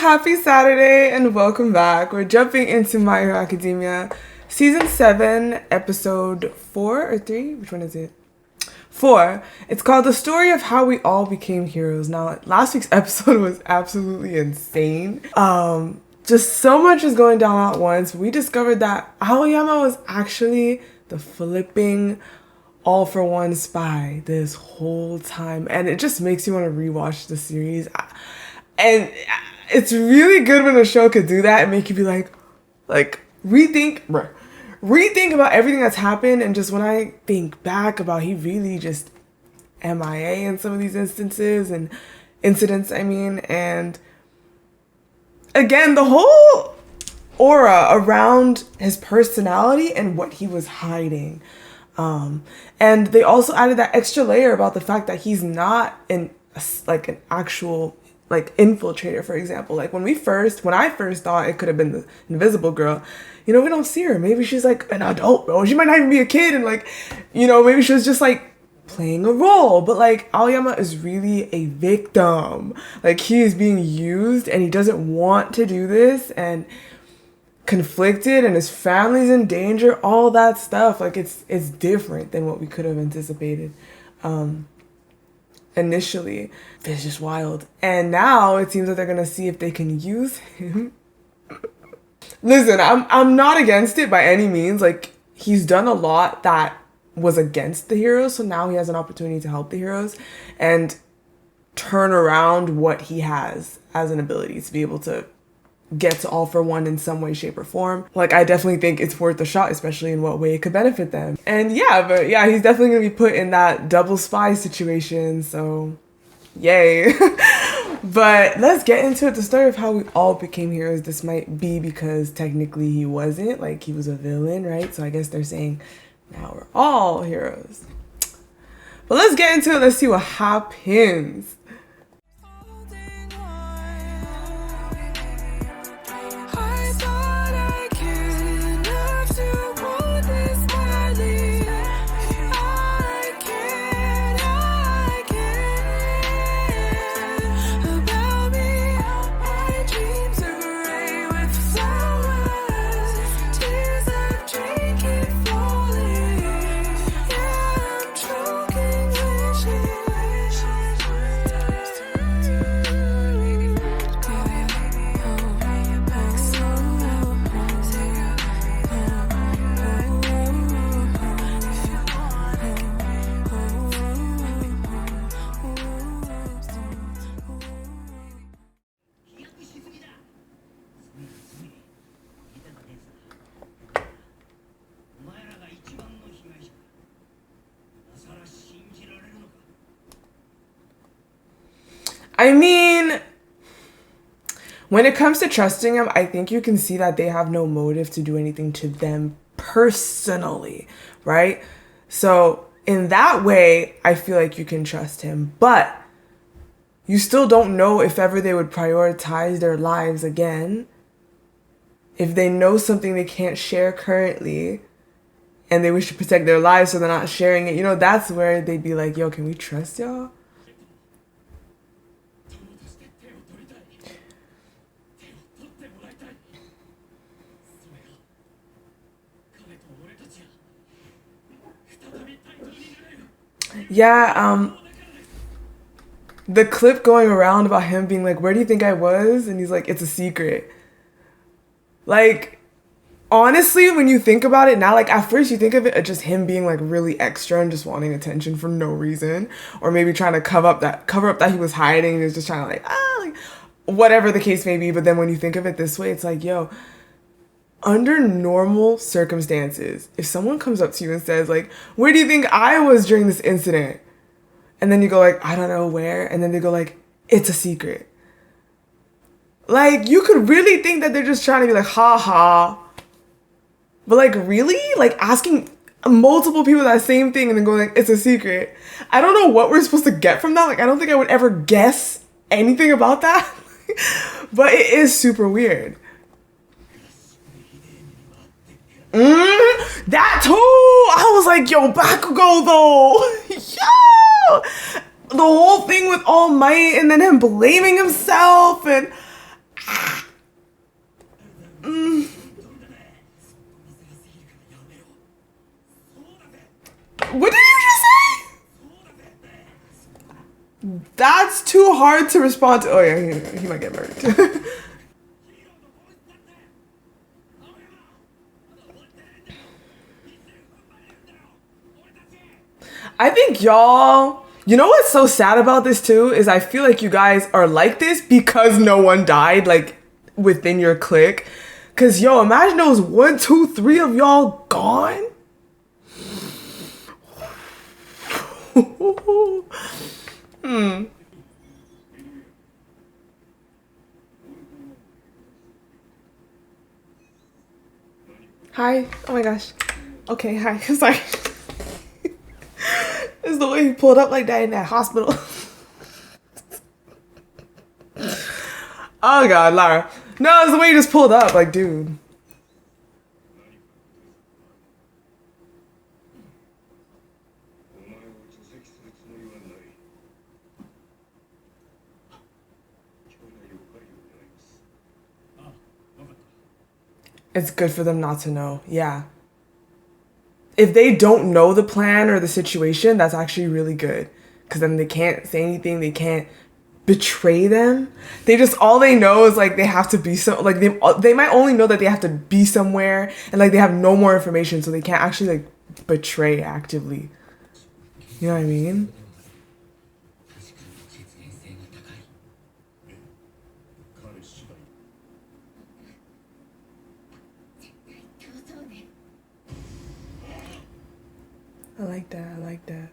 Happy Saturday and welcome back. We're jumping into My Hero Academia Season 7, Episode 4 or 3? Which one is it? 4. It's called The Story of How We All Became Heroes. Now, last week's episode was absolutely insane. Just so much is going down at once. We discovered that Aoyama was actually the flipping all-for-one spy this whole time. And it just makes you want to rewatch the series. And it's really good when a show could do that and make you be like rethink about everything that's happened. And just when I think back about he really just MIA in some of these incidents, and again, the whole aura around his personality and what he was hiding. And they also added that extra layer about the fact that he's not an actual infiltrator, for example. Like when I first thought it could have been the Invisible Girl, we don't see her. Maybe she's like an adult, bro. She might not even be a kid, and maybe she was just playing a role. But Aoyama is really a victim. He is being used and he doesn't want to do this, and conflicted, and his family's in danger, all that stuff. It's different than what we could have anticipated. Initially, it's just wild. And now it seems that they're gonna see if they can use him. Listen, I'm not against it by any means. He's done a lot that was against the heroes, so now he has an opportunity to help the heroes and turn around what he has as an ability to be able to get to all for one in some way, shape, or form. I definitely think it's worth a shot, especially in what way it could benefit them. And he's definitely gonna be put in that double spy situation, so yay. But let's get into it. The story of how we all became heroes. This might be because technically he wasn't, he was a villain, right? So I guess they're saying now we're all heroes. But let's get into it. Let's see what happens. When it comes to trusting him, I think you can see that they have no motive to do anything to them personally, right? So in that way, I feel like you can trust him, but you still don't know if ever they would prioritize their lives again. If they know something they can't share currently and they wish to protect their lives so they're not sharing it, that's where they'd be like, yo, can we trust y'all? Yeah, the clip going around about him being like, where do you think I was? And he's like, it's a secret. Honestly, when you think about it now, at first you think of it as just him being really extra and just wanting attention for no reason, or maybe trying to cover up that he was hiding. He was just trying to whatever the case may be. But then when you think of it this way, it's yo, under normal circumstances, if someone comes up to you and says where do you think I was during this incident? And then you go I don't know where. And then they go it's a secret. You could really think that they're just trying to be ha ha. But really? Asking multiple people that same thing and then going it's a secret. I don't know what we're supposed to get from that. I don't think I would ever guess anything about that. But it is super weird. That too! I was like, yo, Bakugo though! Yo! The whole thing with All Might and then him blaming himself, and hard to respond to. Oh yeah, he might get murdered. I think y'all, you know what's so sad about this too is I feel like you guys are like this because no one died like within your clique. Cause yo, imagine those 1, 2, 3 of y'all gone. Hi. Oh my gosh. Okay, hi. Sorry. It's the way he pulled up like that in that hospital. Oh god, Lara. No, it's the way he just pulled up, like, dude. It's good for them not to know. Yeah. If they don't know the plan or the situation, that's actually really good. Because then they can't say anything. They can't betray them. They just, all they know is like they have to be like they might only know that they have to be somewhere and like they have no more information, so they can't actually like betray actively. You know what I mean? I like that. I like that.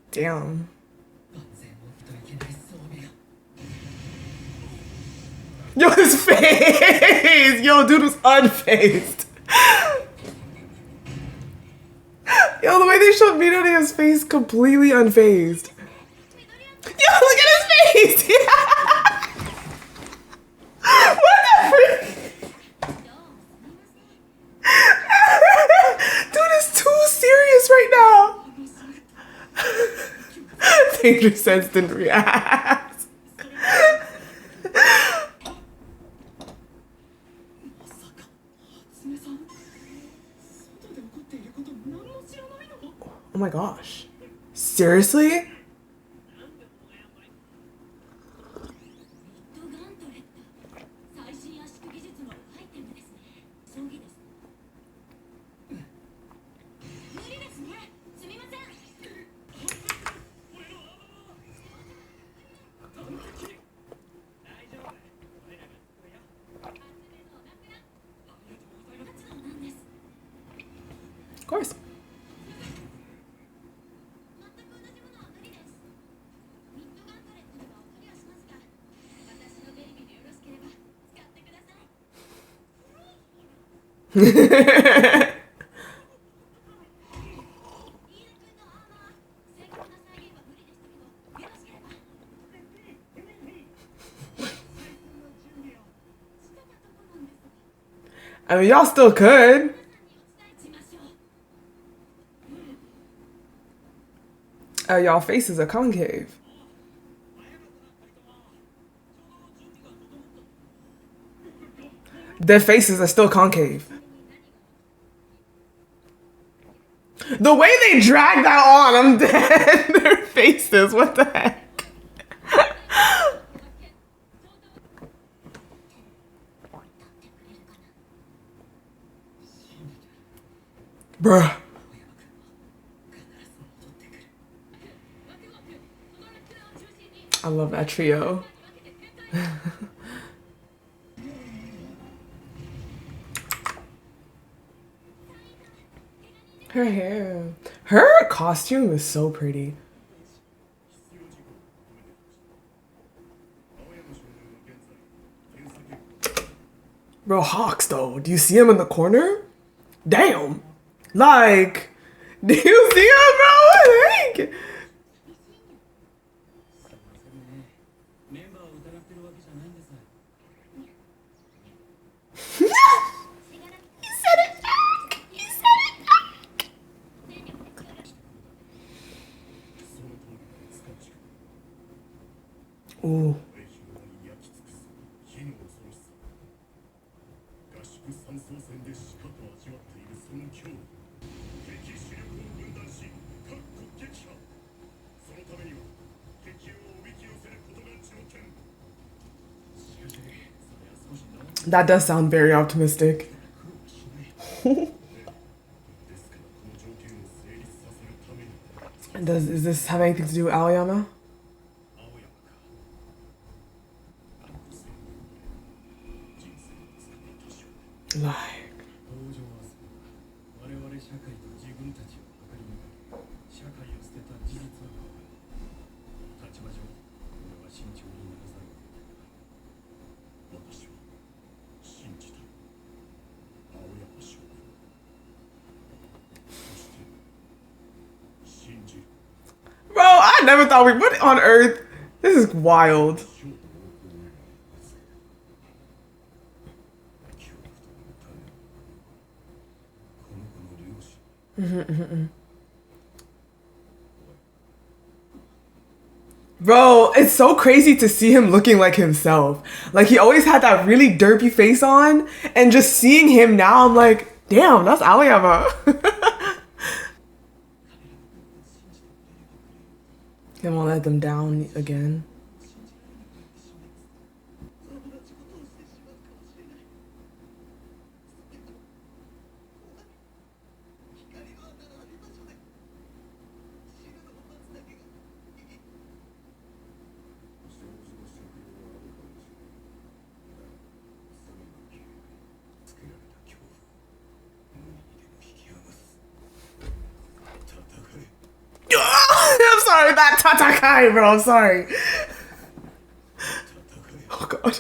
Damn. Yo, his face! Yo, dude was unfazed. Yo, the way they showed Midoriya's face, completely unfazed. Yo, look at his face! What the freak? Dude is too serious right now. Danger Sense didn't react. Oh my gosh. Seriously? Of course. I mean, y'all still could. Y'all faces are concave. Their faces are still concave. The way they drag that on, I'm dead. Their faces, what the heck? Bruh. I love that trio. Her hair. Her costume is so pretty. Bro, Hawks though. Do you see him in the corner? Damn. Like, do you see him, bro? What the heck? He said it back. He said it back. Ooh. That does sound very optimistic. Is this have anything to do with Aoyama? Like, bro, I never thought we would on Earth. This is wild. Bro, it's so crazy to see him looking like himself. Like, he always had that really derpy face on, and just seeing him now, I'm like, damn, that's Aoyama. He won't let them down again. I'm sorry, that Tatakai, bro. I'm sorry. Oh god.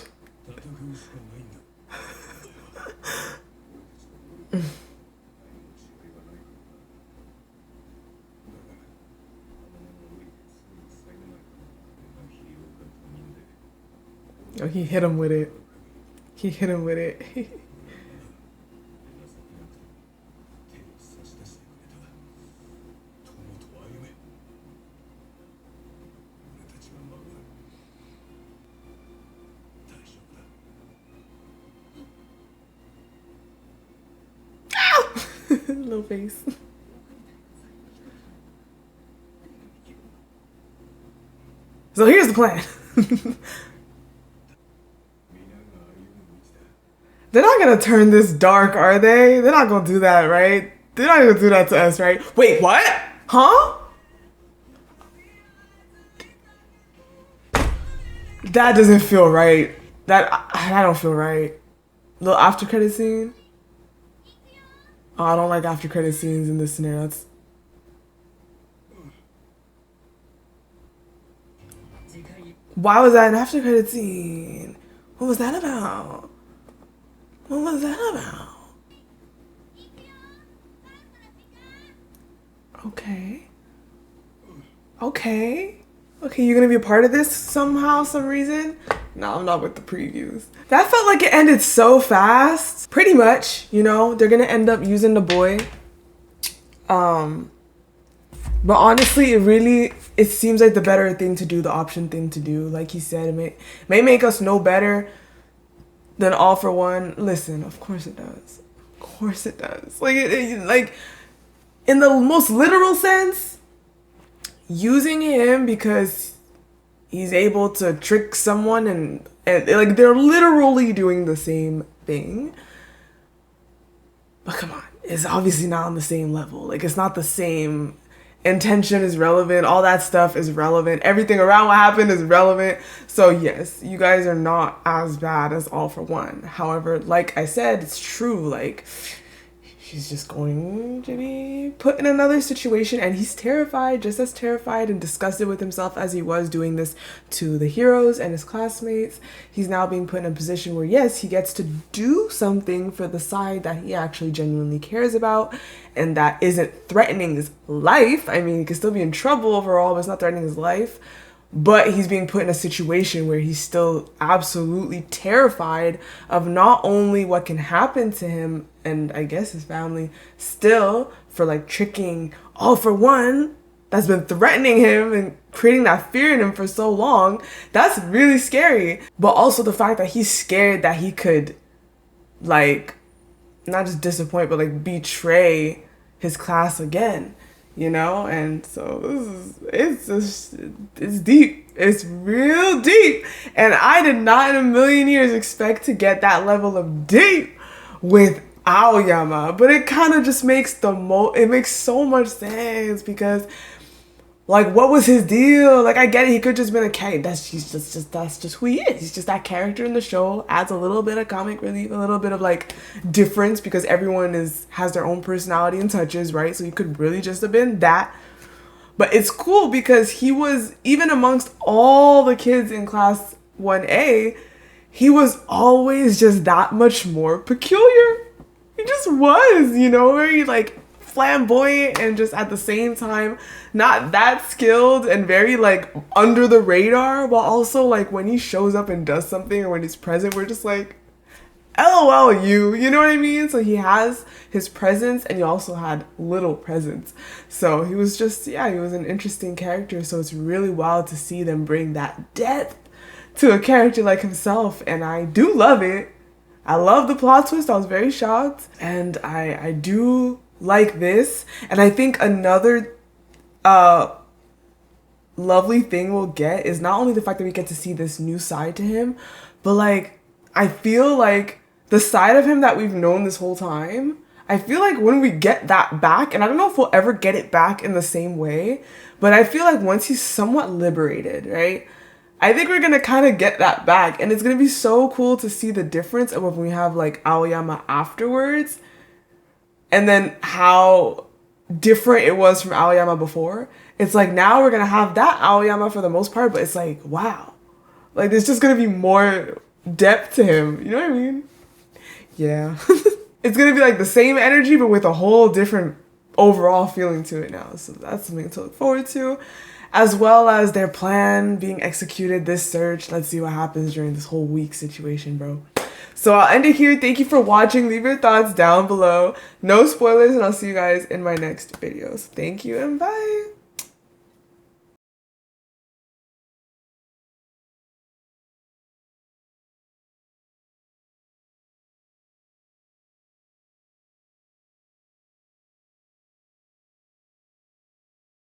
Oh, he hit him with it. He hit him with it. Little face. So here's the plan. They're not gonna turn this dark, are they? They're not gonna do that, right? They're not gonna do that to us, right? Wait, what? Huh? That doesn't feel right. That don't feel right. Little after credit scene. Oh, I don't like after credit scenes in this scenario. Why was that an after credit scene? What was that about? What was that about? Okay. Okay. Okay, you're gonna be a part of this somehow, some reason? No, I'm not with the previews. That felt like it ended so fast. Pretty much, you know, they're gonna end up using the boy. But honestly, it seems like the better thing to do, the option thing to do. Like he said, it may make us know better than All for One. Listen, of course it does. Of course it does. Like in the most literal sense, using him because he's able to trick someone and like they're literally doing the same thing. But come on, it's obviously not on the same level. Like, it's not the same. Intention is relevant. All that stuff is relevant. Everything around what happened is relevant. So yes, you guys are not as bad as All for One. However, like I said, it's true. Like, he's just going to be put in another situation, and he's terrified, just as terrified and disgusted with himself as he was doing this to the heroes and his classmates. He's now being put in a position where, yes, he gets to do something for the side that he actually genuinely cares about and that isn't threatening his life. I mean, he could still be in trouble overall, but it's not threatening his life. But he's being put in a situation where he's still absolutely terrified of not only what can happen to him and I guess his family, still for like tricking All for One that's been threatening him and creating that fear in him for so long. That's really scary. But also the fact that he's scared that he could like not just disappoint but like betray his class again. you know? And so it's deep. It's real deep. And I did not in a million years expect to get that level of deep with Aoyama. But it kind of just makes it makes so much sense because like, what was his deal? Like, I get it. He could just been a cat. That's just who he is. He's just that character in the show. Adds a little bit of comic relief, a little bit of like difference because everyone has their own personality and touches, right? So he could really just have been that. But it's cool because he was, even amongst all the kids in class 1A, he was always just that much more peculiar. He just was, you know, very like flamboyant and just at the same time not that skilled and very like under the radar, while also like when he shows up and does something or when he's present, we're just like, LOL, you know what I mean? So he has his presence and he also had little presence. So he was just, yeah, he was an interesting character. So it's really wild to see them bring that depth to a character like himself. And I do love it. I love the plot twist. I was very shocked. And I do like this. And I think another lovely thing we'll get is not only the fact that we get to see this new side to him, but like, I feel like the side of him that we've known this whole time, I feel like when we get that back, and I don't know if we'll ever get it back in the same way, but I feel like once he's somewhat liberated, right? I think we're gonna kind of get that back, and it's gonna be so cool to see the difference of when we have like Aoyama afterwards, and then how different it was from Aoyama before. It's like now we're gonna have that Aoyama for the most part, but it's like, wow, like there's just gonna be more depth to him, you know what I mean? Yeah. It's gonna be like the same energy but with a whole different overall feeling to it now, so that's something to look forward to, as well as their plan being executed, this search. Let's see what happens during this whole week situation, bro. So I'll end it here. Thank you for watching. Leave your thoughts down below. No spoilers, and I'll see you guys in my next videos. Thank you and bye.